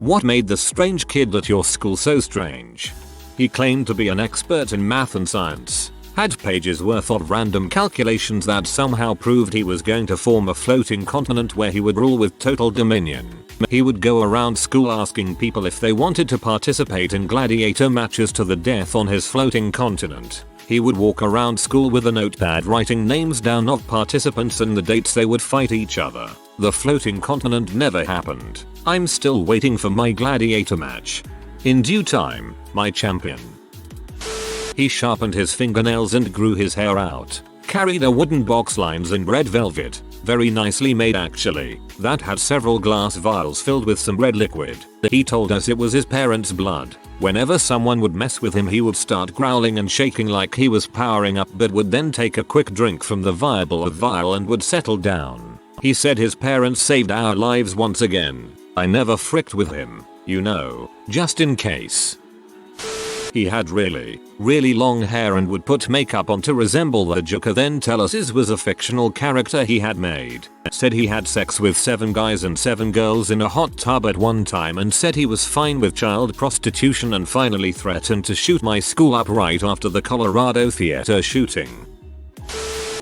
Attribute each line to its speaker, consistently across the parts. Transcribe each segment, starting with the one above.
Speaker 1: What made the strange kid at your school so strange? He claimed to be an expert in math and science, had pages worth of random calculations that somehow proved he was going to form a floating continent where he would rule with total dominion. He would go around school asking people if they wanted to participate in gladiator matches to the death on his floating continent. He would walk around school with a notepad writing names down of participants and the dates they would fight each other. The floating continent never happened. I'm still waiting for my gladiator match. In due time, my champion. He sharpened his fingernails and grew his hair out. Carried a wooden box lined in red velvet, very nicely made actually, that had several glass vials filled with some red liquid. He told us it was his parents' blood. Whenever someone would mess with him he would start growling and shaking like he was powering up but would then take a quick drink from the vial and would settle down. He said his parents saved our lives once again. I never fricked with him, you know, just in case. He had really long hair and would put makeup on to resemble the Joker, then tell us his was a fictional character he had made. Said he had sex with 7 guys and 7 girls in a hot tub at one time and said he was fine with child prostitution and finally threatened to shoot my school up right after the Colorado theater shooting.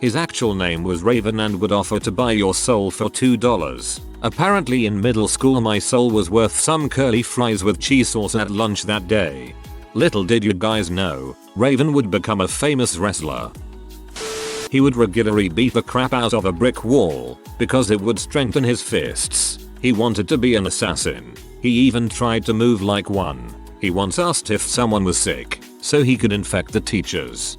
Speaker 1: His actual name was Raven and would offer to buy your soul for $2. Apparently in middle school my soul was worth some curly fries with cheese sauce at lunch that day. Little did you guys know, Raven would become a famous wrestler. He would regularly beat the crap out of a brick wall because it would strengthen his fists. He wanted to be an assassin. He even tried to move like one. He once asked if someone was sick so he could infect the teachers.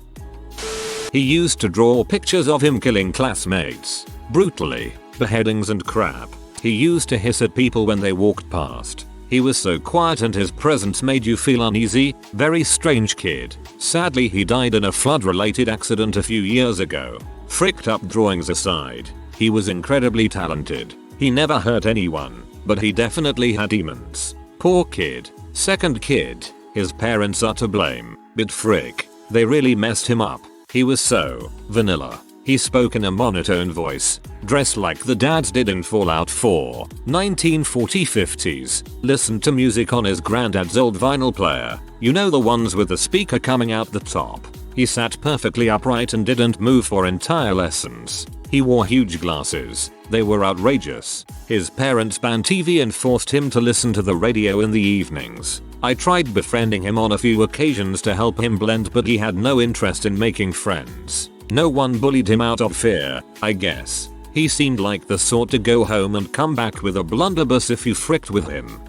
Speaker 1: He used to draw pictures of him killing classmates brutally, beheadings and crap. He used to hiss at people when they walked past. He was so quiet and his presence made you feel uneasy. Very strange kid. Sadly he died in a flood related accident a few years ago. Fricked up drawings aside, he was incredibly talented. He never hurt anyone, but he definitely had demons. Poor kid. Second kid. His parents are to blame, but frick, they really messed him up. He was so vanilla. He spoke in a monotone voice, dressed like the dads did in Fallout 4, 1940-50s, listened to music on his granddad's old vinyl player, you know the ones with the speaker coming out the top. He sat perfectly upright and didn't move for entire lessons. He wore huge glasses, they were outrageous. His parents banned TV and forced him to listen to the radio in the evenings. I tried befriending him on a few occasions to help him blend but he had no interest in making friends. No one bullied him out of fear, I guess. He seemed like the sort to go home and come back with a blunderbuss if you fricked with him.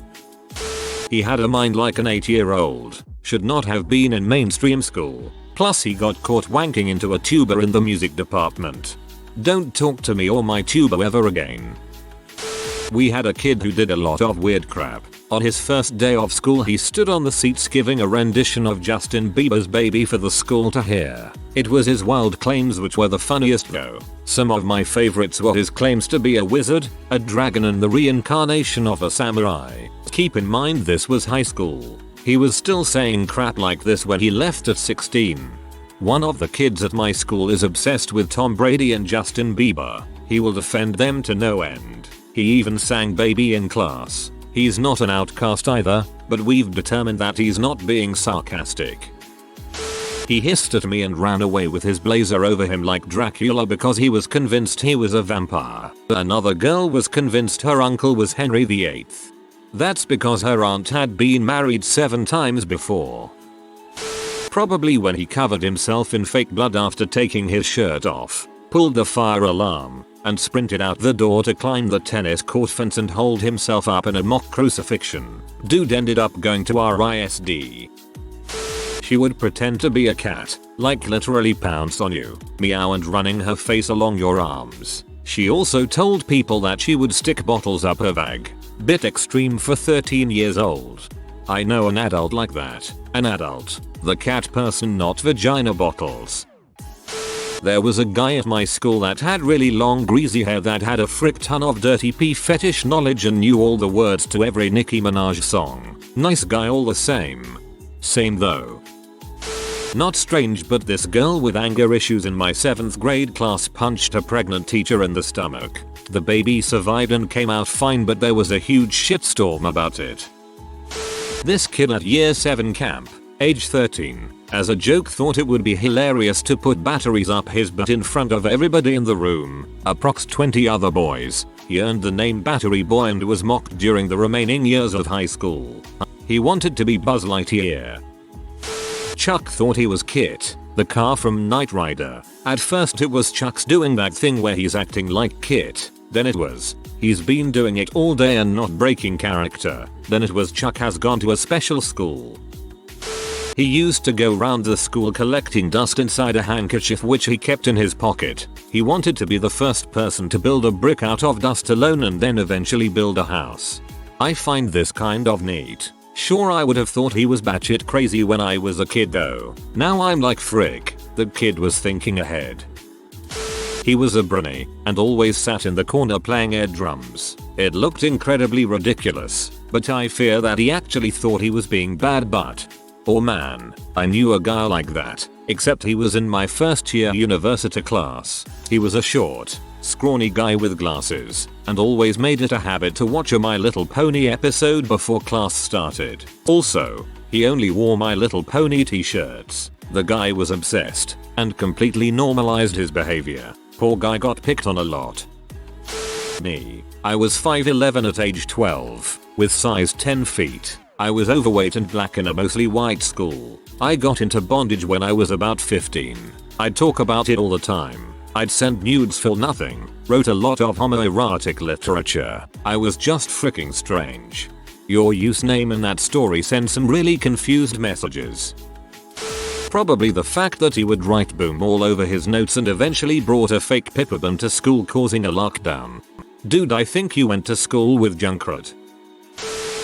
Speaker 1: He had a mind like an 8-year-old. Should not have been in mainstream school. Plus he got caught wanking into a tuba in the music department. Don't talk to me or my tuba ever again. We had a kid who did a lot of weird crap. On his first day of school he stood on the seats giving a rendition of Justin Bieber's Baby for the school to hear. It was his wild claims which were the funniest though. Some of my favorites were his claims to be a wizard, a dragon and the reincarnation of a samurai. Keep in mind this was high school. He was still saying crap like this when he left at 16. One of the kids at my school is obsessed with Tom Brady and Justin Bieber. He will defend them to no end. He even sang Baby in class. He's not an outcast either, but we've determined that he's not being sarcastic. He hissed at me and ran away with his blazer over him like Dracula because he was convinced he was a vampire. Another girl was convinced her uncle was Henry VIII. That's because her aunt had been married 7 times before. Probably when he covered himself in fake blood after taking his shirt off, pulled the fire alarm, and sprinted out the door to climb the tennis court fence and hold himself up in a mock crucifixion. Dude ended up going to RISD. She would pretend to be a cat, like literally pounce on you, meow and running her face along your arms. She also told people that she would stick bottles up her vag. Bit extreme for 13 years old. I know an adult like that. An adult. The cat person, not vagina bottles. There was a guy at my school that had really long greasy hair that had a frick ton of dirty pee fetish knowledge and knew all the words to every Nicki Minaj song. Nice guy all the same. Same though. Not strange, but this girl with anger issues in my 7th grade class punched a pregnant teacher in the stomach. The baby survived and came out fine, but there was a huge shitstorm about it. This kid at year 7 camp, age 13, as a joke thought it would be hilarious to put batteries up his butt in front of everybody in the room, approx 20 other boys. He earned the name Battery Boy and was mocked during the remaining years of high school. He wanted to be Buzz Lightyear. Chuck thought he was Kit, the car from Knight Rider. At first it was Chuck's doing that thing where he's acting like Kit. Then it was, he's been doing it all day and not breaking character. Then it was Chuck has gone to a special school. He used to go round the school collecting dust inside a handkerchief which he kept in his pocket. He wanted to be the first person to build a brick out of dust alone and then eventually build a house. I find this kind of neat. Sure, I would have thought he was batshit crazy when I was a kid though. Now I'm like frick, the kid was thinking ahead. He was a brony and always sat in the corner playing air drums. It looked incredibly ridiculous, but I fear that he actually thought he was being bad but. Oh man, I knew a guy like that, except he was in my first year university class. He was a short, scrawny guy with glasses, and always made it a habit to watch a My Little Pony episode before class started. Also, he only wore My Little Pony t-shirts. The guy was obsessed, and completely normalized his behavior. Poor guy got picked on a lot. Me. I was 5'11" at age 12, with size 10 feet. I was overweight and black in a mostly white school. I got into bondage when I was about 15. I'd talk about it all the time. I'd send nudes for nothing, wrote a lot of homoerotic literature. I was just freaking strange. Your username in that story sent some really confused messages. Probably the fact that he would write boom all over his notes and eventually brought a fake Pipperman to school causing a lockdown. Dude, I think you went to school with Junkrat.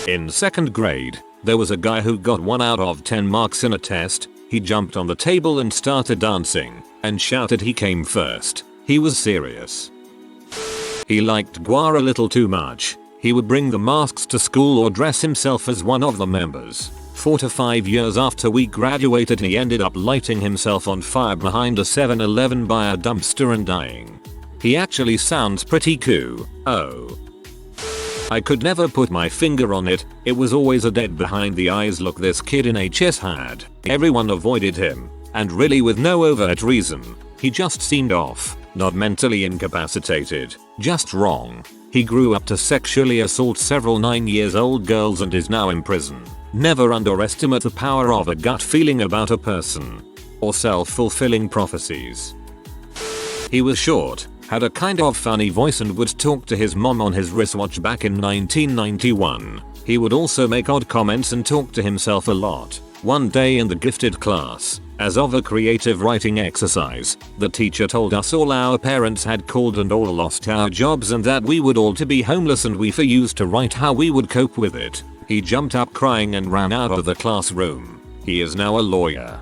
Speaker 1: In 2nd grade, there was a guy who got 1 out of 10 marks in a test. He jumped on the table and started dancing, and shouted he came first. He was serious. He liked Guar a little too much. He would bring the masks to school or dress himself as one of the members. 4 to 5 years after we graduated he ended up lighting himself on fire behind a 7-Eleven by a dumpster and dying. He actually sounds pretty cool. Oh. I could never put my finger on it, it was always a dead behind the eyes look this kid in HS had. Everyone avoided him, and really with no overt reason. He just seemed off, not mentally incapacitated, just wrong. He grew up to sexually assault several 9-year-old girls and is now in prison. Never underestimate the power of a gut feeling about a person. Or self-fulfilling prophecies. He was short, had a kind of funny voice and would talk to his mom on his wristwatch back in 1991. He would also make odd comments and talk to himself a lot. One day in the gifted class, as of a creative writing exercise, the teacher told us all our parents had called and all lost our jobs and that we would all to be homeless and we used to write how we would cope with it. He jumped up crying and ran out of the classroom. He is now a lawyer.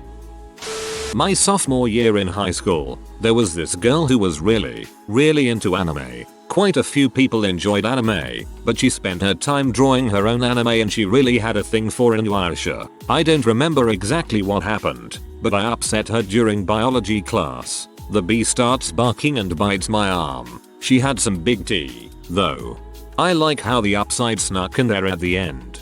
Speaker 1: My sophomore year in high school, there was this girl who was really into anime. Quite a few people enjoyed anime, but she spent her time drawing her own anime and she really had a thing for Inuyasha. I don't remember exactly what happened, but I upset her during biology class. The bee starts barking and bites my arm. She had some big tea, though. I like how the upside snuck in there at the end.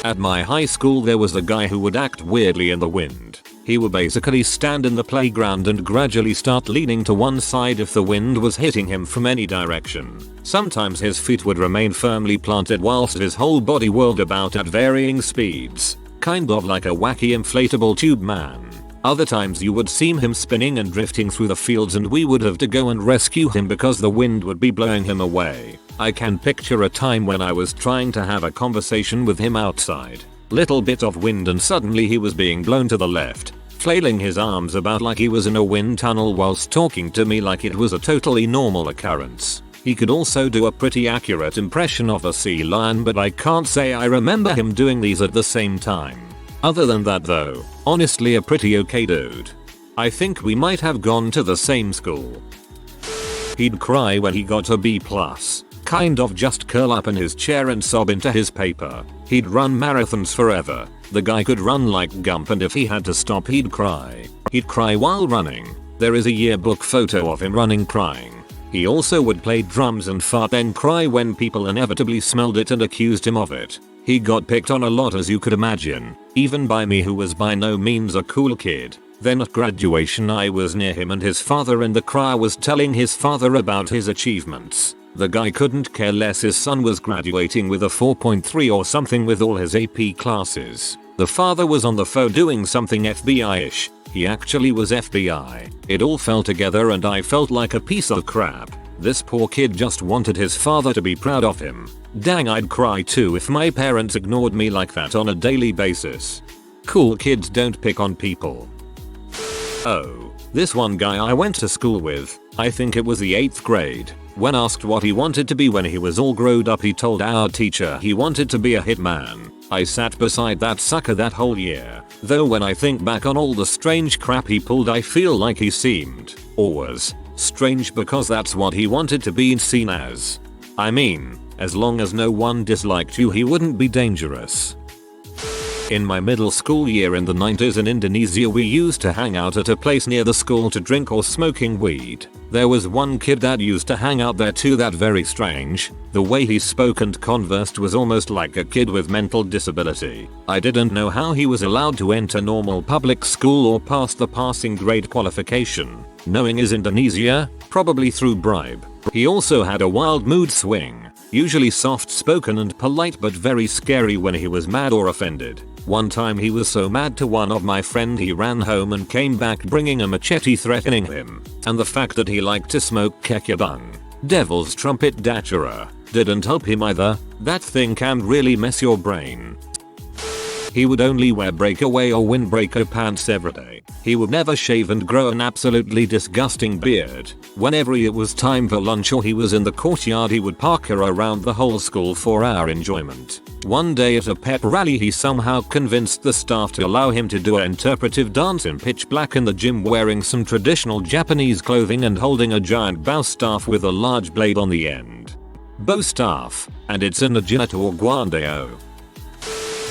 Speaker 1: At my high school there was a guy who would act weirdly in the wind. He would basically stand in the playground and gradually start leaning to one side if the wind was hitting him from any direction. Sometimes his feet would remain firmly planted whilst his whole body whirled about at varying speeds, kind of like a wacky inflatable tube man. Other times you would see him spinning and drifting through the fields and we would have to go and rescue him because the wind would be blowing him away. I can picture a time when I was trying to have a conversation with him outside. Little bit of wind and suddenly he was being blown to the left, flailing his arms about like he was in a wind tunnel whilst talking to me like it was a totally normal occurrence. He could also do a pretty accurate impression of a sea lion, but I can't say I remember him doing these at the same time. Other than that though, honestly a pretty okay dude. I think we might have gone to the same school. He'd cry when he got a B+. Kind of just curl up in his chair and sob into his paper. He'd run marathons forever. The guy could run like Gump and if he had to stop he'd cry. He'd cry while running. There is a yearbook photo of him running crying. He also would play drums and fart then cry when people inevitably smelled it and accused him of it. He got picked on a lot, as you could imagine, even by me, who was by no means a cool kid. Then at graduation I was near him and his father, and the crier was telling his father about his achievements. The guy couldn't care less. His son was graduating with a 4.3 or something with all his AP classes. The father was on the phone doing something FBI-ish. He actually was FBI. It all fell together and I felt like a piece of crap. This poor kid just wanted his father to be proud of him. Dang, I'd cry too if my parents ignored me like that on a daily basis. Cool kids don't pick on people. Oh, this one guy I went to school with, I think it was the 8th grade. When asked what he wanted to be when he was all grown up, he told our teacher he wanted to be a hitman. I sat beside that sucker that whole year. Though when I think back on all the strange crap he pulled, I feel like he seemed, or was, strange because that's what he wanted to be seen as. I mean, as long as no one disliked you, he wouldn't be dangerous. In my middle school year in the 90s in Indonesia, we used to hang out at a place near the school to drink or smoking weed. There was one kid that used to hang out there too, that very strange. The way he spoke and conversed was almost like a kid with mental disability. I didn't know how he was allowed to enter normal public school or pass the passing grade qualification. Knowing is Indonesia, probably through bribe. He also had a wild mood swing, usually soft spoken and polite but very scary when he was mad or offended. One time he was so mad to one of my friend he ran home and came back bringing a machete threatening him. And the fact that he liked to smoke kekabang, devil's trumpet datura, didn't help him either. That thing can really mess your brain. He would only wear breakaway or windbreaker pants every day. He would never shave and grow an absolutely disgusting beard. Whenever it was time for lunch or he was in the courtyard, he would parkour around the whole school for our enjoyment. One day at a pep rally, he somehow convinced the staff to allow him to do an interpretive dance in pitch black in the gym, wearing some traditional Japanese clothing and holding a giant bow staff with a large blade on the end. Bow staff, and it's in a Najinat or Guandeo.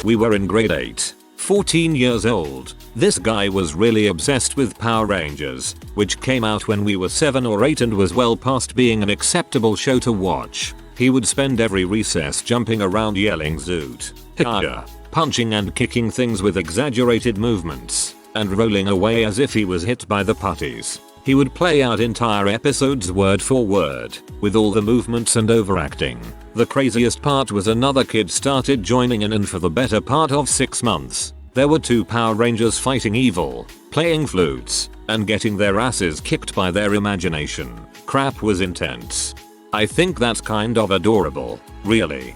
Speaker 1: We were in grade 8, 14 years old. This guy was really obsessed with Power Rangers, which came out when we were 7 or 8 and was well past being an acceptable show to watch. He would spend every recess jumping around yelling Zoot, Hiya, punching and kicking things with exaggerated movements, and rolling away as if he was hit by the putties. He would play out entire episodes word for word, with all the movements and overacting. The craziest part was another kid started joining in, and for the better part of 6 months, there were 2 Power Rangers fighting evil, playing flutes, and getting their asses kicked by their imagination. Crap was intense. I think that's kind of adorable, really.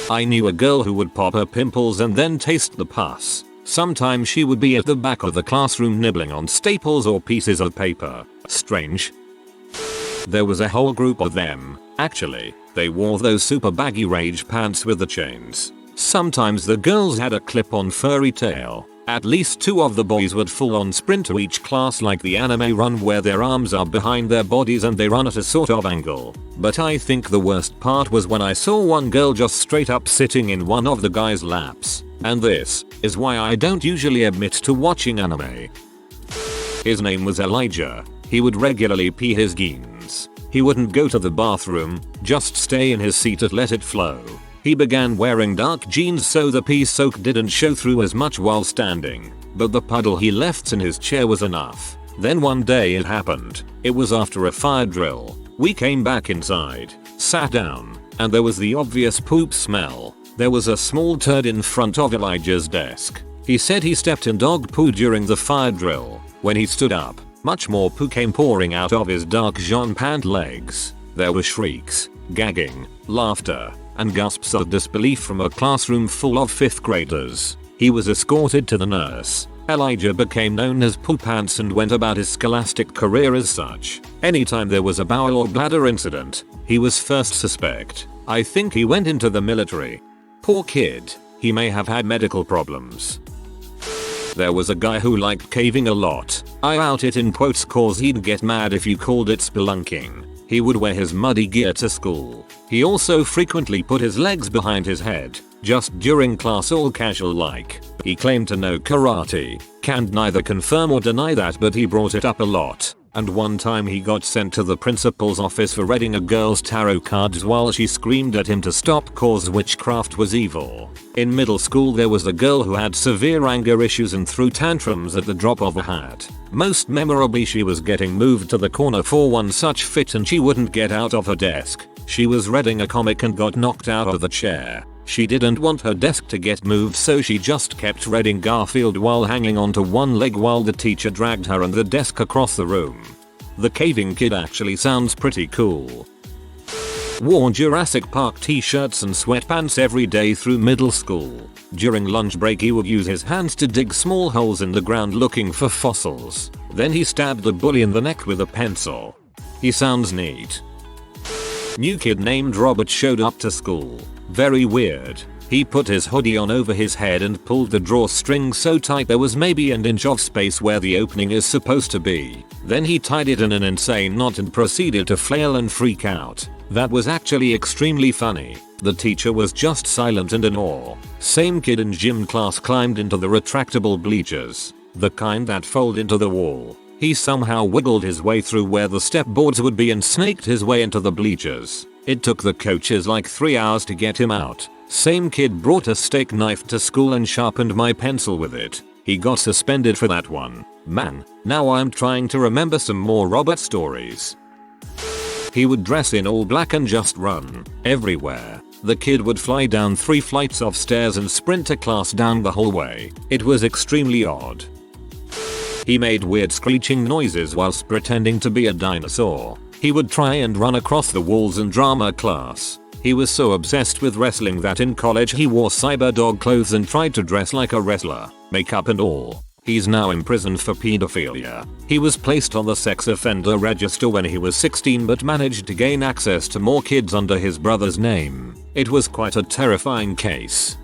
Speaker 1: I knew a girl who would pop her pimples and then taste the pus. Sometimes she would be at the back of the classroom nibbling on staples or pieces of paper. Strange. There was a whole group of them, actually. They wore those super baggy rage pants with the chains. Sometimes the girls had a clip-on furry tail. At least 2 of the boys would full on sprint to each class like the anime run, where their arms are behind their bodies and they run at a sort of angle. But I think the worst part was when I saw one girl just straight up sitting in one of the guys' laps. And this is why I don't usually admit to watching anime. His name was Elijah. He would regularly pee his jeans. He wouldn't go to the bathroom, just stay in his seat and let it flow. He began wearing dark jeans so the pee soak didn't show through as much while standing, but the puddle he left in his chair was enough. Then one day it happened. It was after a fire drill. We came back inside, sat down, and there was the obvious poop smell. There was a small turd in front of Elijah's desk. He said he stepped in dog poo during the fire drill. When he stood up, much more poo came pouring out of his dark jean pant legs. There were shrieks, gagging, laughter, and gasps of disbelief from a classroom full of 5th graders. He was escorted to the nurse. Elijah became known as Poo Pants and went about his scholastic career as such. Anytime there was a bowel or bladder incident, he was first suspect. I think he went into the military. Poor kid, he may have had medical problems. There was a guy who liked caving a lot. I out it in quotes cause he'd get mad if you called it spelunking. He would wear his muddy gear to school. He also frequently put his legs behind his head, just during class, all casual like. He claimed to know karate, can't neither confirm or deny that, but he brought it up a lot. and one time he got sent to the principal's office for reading a girl's tarot cards while she screamed at him to stop cause witchcraft was evil. In middle school there was a girl who had severe anger issues and threw tantrums at the drop of a hat. Most memorably, she was getting moved to the corner for one such fit and she wouldn't get out of her desk. She was reading a comic and got knocked out of the chair. She didn't want her desk to get moved, so she just kept reading Garfield while hanging onto one leg while the teacher dragged her and the desk across the room. The caving kid actually sounds pretty cool. Wore Jurassic Park t-shirts and sweatpants every day through middle school. During lunch break he would use his hands to dig small holes in the ground looking for fossils. Then he stabbed the bully in the neck with a pencil. He sounds neat. New kid named Robert showed up to school. Very weird. He put his hoodie on over his head and pulled the drawstring so tight there was maybe an inch of space where the opening is supposed to be. Then he tied it in an insane knot and proceeded to flail and freak out. That was actually extremely funny. The teacher was just silent and in awe. Same kid in gym class climbed into the retractable bleachers. The kind that fold into the wall. He somehow wiggled his way through where the step boards would be and snaked his way into the bleachers. It took the coaches like 3 hours to get him out. Same kid brought a steak knife to school and sharpened my pencil with it. He got suspended for that one. Man, now I'm trying to remember some more Robert stories. He would dress in all black and just run everywhere. The kid would fly down 3 flights of stairs and sprint to class down the hallway. It was extremely odd. He made weird screeching noises whilst pretending to be a dinosaur. He would try and run across the walls in drama class. He was so obsessed with wrestling that in college he wore cyberdog clothes and tried to dress like a wrestler, makeup and all. He's now imprisoned for pedophilia. He was placed on the sex offender register when he was 16 but managed to gain access to more kids under his brother's name. It was quite a terrifying case.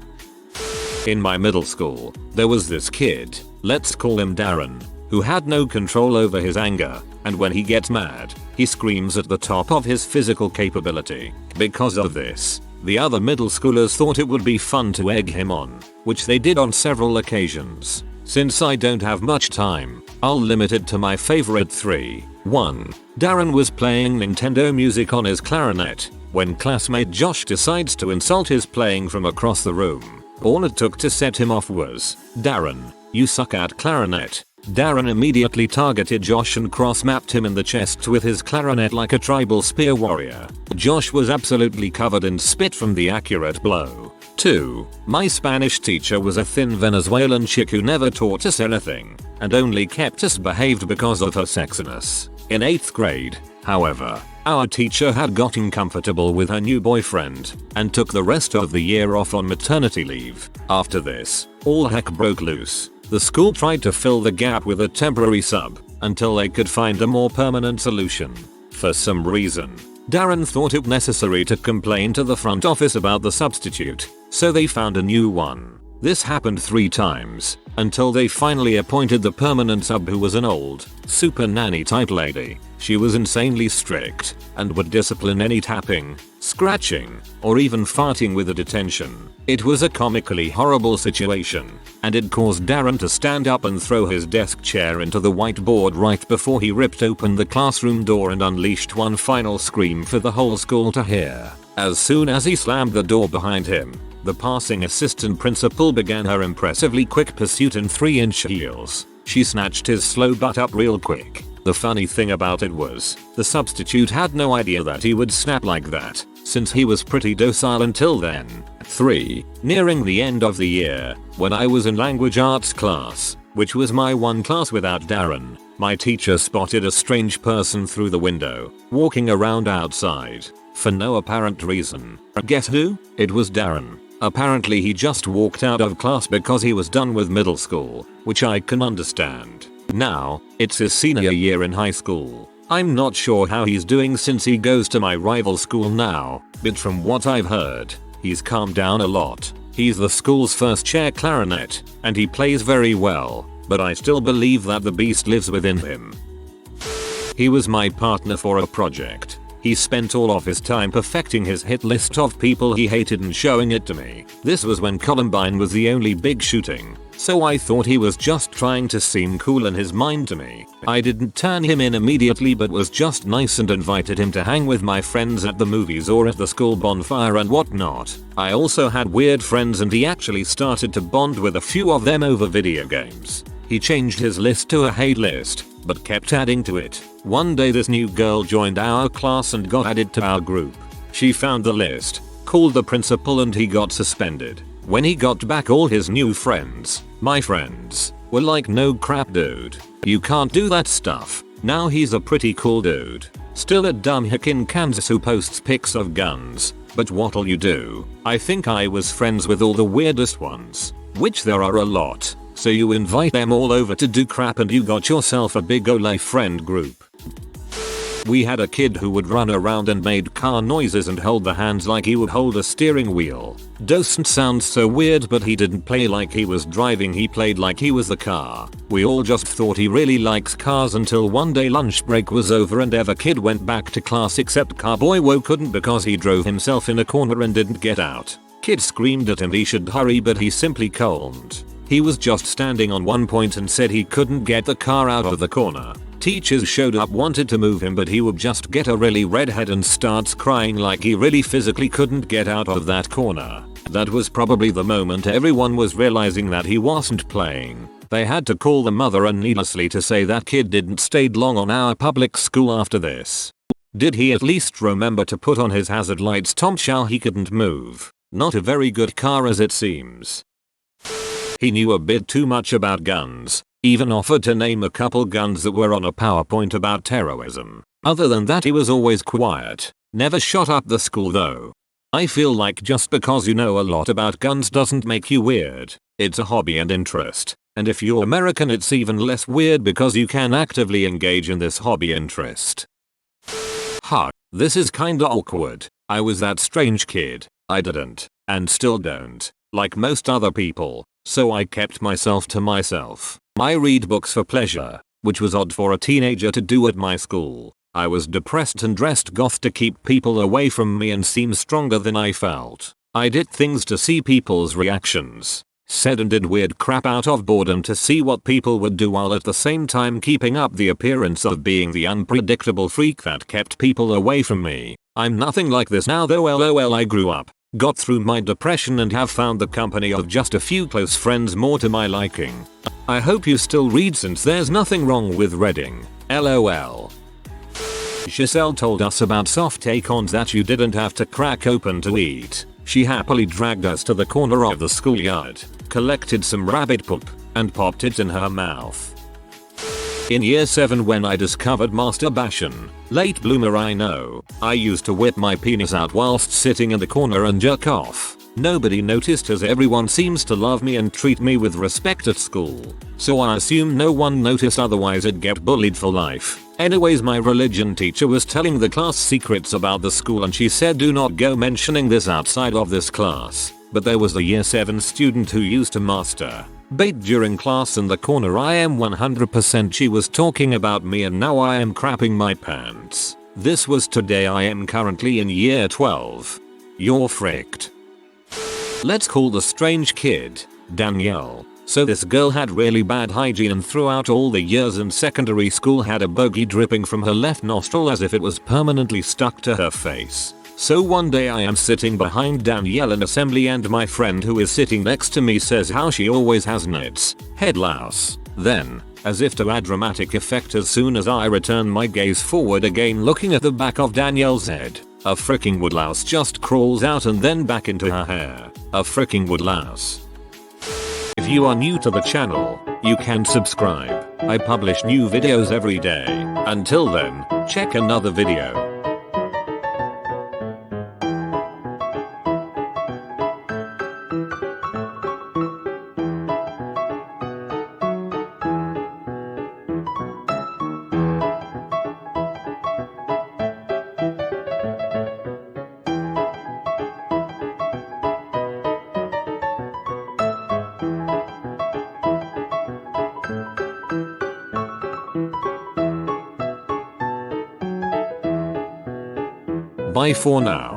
Speaker 1: In my middle school, there was this kid, let's call him Darren, who had no control over his anger, and when he gets mad, he screams at the top of his physical capability. Because of this, the other middle schoolers thought it would be fun to egg him on, which they did on several occasions. Since I don't have much time, I'll limit it to my favorite 3. 1. Darren was playing Nintendo music on his clarinet when classmate Josh decides to insult his playing from across the room. All it took to set him off was, "Darren, you suck at clarinet." Darren immediately targeted Josh and cross-mapped him in the chest with his clarinet like a tribal spear warrior. Josh was absolutely covered in spit from the accurate blow. 2. My Spanish teacher was a thin Venezuelan chick who never taught us anything and only kept us behaved because of her sexiness. In 8th grade, however, our teacher had gotten comfortable with her new boyfriend and took the rest of the year off on maternity leave. After this, all heck broke loose. The school tried to fill the gap with a temporary sub until they could find a more permanent solution. For some reason, Darren thought it necessary to complain to the front office about the substitute, so they found a new one. This happened 3 times, until they finally appointed the permanent sub who was an old, super nanny type lady. She was insanely strict, and would discipline any tapping, scratching, or even farting with a detention. It was a comically horrible situation, and it caused Darren to stand up and throw his desk chair into the whiteboard right before he ripped open the classroom door and unleashed one final scream for the whole school to hear. As soon as he slammed the door behind him, the passing assistant principal began her impressively quick pursuit in 3-inch heels. She snatched his slow butt up real quick. The funny thing about it was, the substitute had no idea that he would snap like that, since he was pretty docile until then. 3. Nearing the end of the year, when I was in language arts class, which was my one class without Darren, my teacher spotted a strange person through the window, walking around outside, for no apparent reason. Guess who? It was Darren. Apparently he just walked out of class because he was done with middle school, which I can understand. Now, it's his senior year in high school. I'm not sure how he's doing since he goes to my rival school now, but from what I've heard, he's calmed down a lot. He's the school's first chair clarinet, and he plays very well, but I still believe that the beast lives within him. He was my partner for a project. He spent all of his time perfecting his hit list of people he hated and showing it to me. This was when Columbine was the only big shooting. So I thought he was just trying to seem cool in his mind to me. I didn't turn him in immediately but was just nice and invited him to hang with my friends at the movies or at the school bonfire and whatnot. I also had weird friends and he actually started to bond with a few of them over video games. He changed his list to a hate list, but kept adding to it. One day this new girl joined our class and got added to our group. She found the list, called the principal and he got suspended. When he got back all his new friends, my friends, were like no crap dude. You can't do that stuff. Now he's a pretty cool dude. Still a dumb hick in Kansas who posts pics of guns. But what'll you do? I think I was friends with all the weirdest ones. Which there are a lot. So you invite them all over to do crap and you got yourself a big ole friend group. We had a kid who would run around and made car noises and hold the hands like he would hold a steering wheel. Doesn't sound so weird but he didn't play like he was driving, he played like he was the car. We all just thought he really likes cars until one day lunch break was over and every kid went back to class except Carboy Wo couldn't because he drove himself in a corner and didn't get out. Kid screamed at him he should hurry but he simply calmed. He was just standing on one point and said he couldn't get the car out of the corner. Teachers showed up, wanted to move him but he would just get a really red head and starts crying like he really physically couldn't get out of that corner. That was probably the moment everyone was realizing that he wasn't playing. They had to call the mother and needlessly to say that kid didn't stay long on our public school after this. Did he at least remember to put on his hazard lights? Tom Chow he couldn't move. Not a very good car as it seems. He knew a bit too much about guns. Even offered to name a couple guns that were on a PowerPoint about terrorism. Other than that he was always quiet. Never shot up the school though. I feel like just because you know a lot about guns doesn't make you weird. It's a hobby and interest. And if you're American it's even less weird because you can actively engage in this hobby interest. Ha, this is kinda awkward. I was that strange kid. I didn't, and still don't, like most other people. So I kept myself to myself. I read books for pleasure, which was odd for a teenager to do at my school. I was depressed and dressed goth to keep people away from me and seem stronger than I felt. I did things to see people's reactions. Said and did weird crap out of boredom to see what people would do while at the same time keeping up the appearance of being the unpredictable freak that kept people away from me. I'm nothing like this now though, lol. I grew up, got through my depression and have found the company of just a few close friends more to my liking. I hope you still read since there's nothing wrong with reading. LOL. Giselle told us about soft acorns that you didn't have to crack open to eat. She happily dragged us to the corner of the schoolyard, collected some rabbit poop, and popped it in her mouth. In year 7 when I discovered masturbation, late bloomer I know, I used to whip my penis out whilst sitting in the corner and jerk off. Nobody noticed as everyone seems to love me and treat me with respect at school. So I assume no one noticed, otherwise I'd get bullied for life. Anyways, my religion teacher was telling the class secrets about the school and she said do not go mentioning this outside of this class. But there was a year 7 student who used to masturbate during class in the corner. I am 100% she was talking about me and now I am crapping my pants. This was today. I am currently in year 12. You're fricked. Let's call the strange kid Danielle. So this girl had really bad hygiene and throughout all the years in secondary school had a bogey dripping from her left nostril as if it was permanently stuck to her face. So one day I am sitting behind Danielle in assembly and my friend who is sitting next to me says how she always has nits, head louse. Then, as if to add dramatic effect, as soon as I return my gaze forward again looking at the back of Danielle's head, a freaking woodlouse just crawls out and then back into her hair. A freaking woodlouse. If you are new to the channel, you can subscribe. I publish new videos every day. Until then, check another video. Bye for now.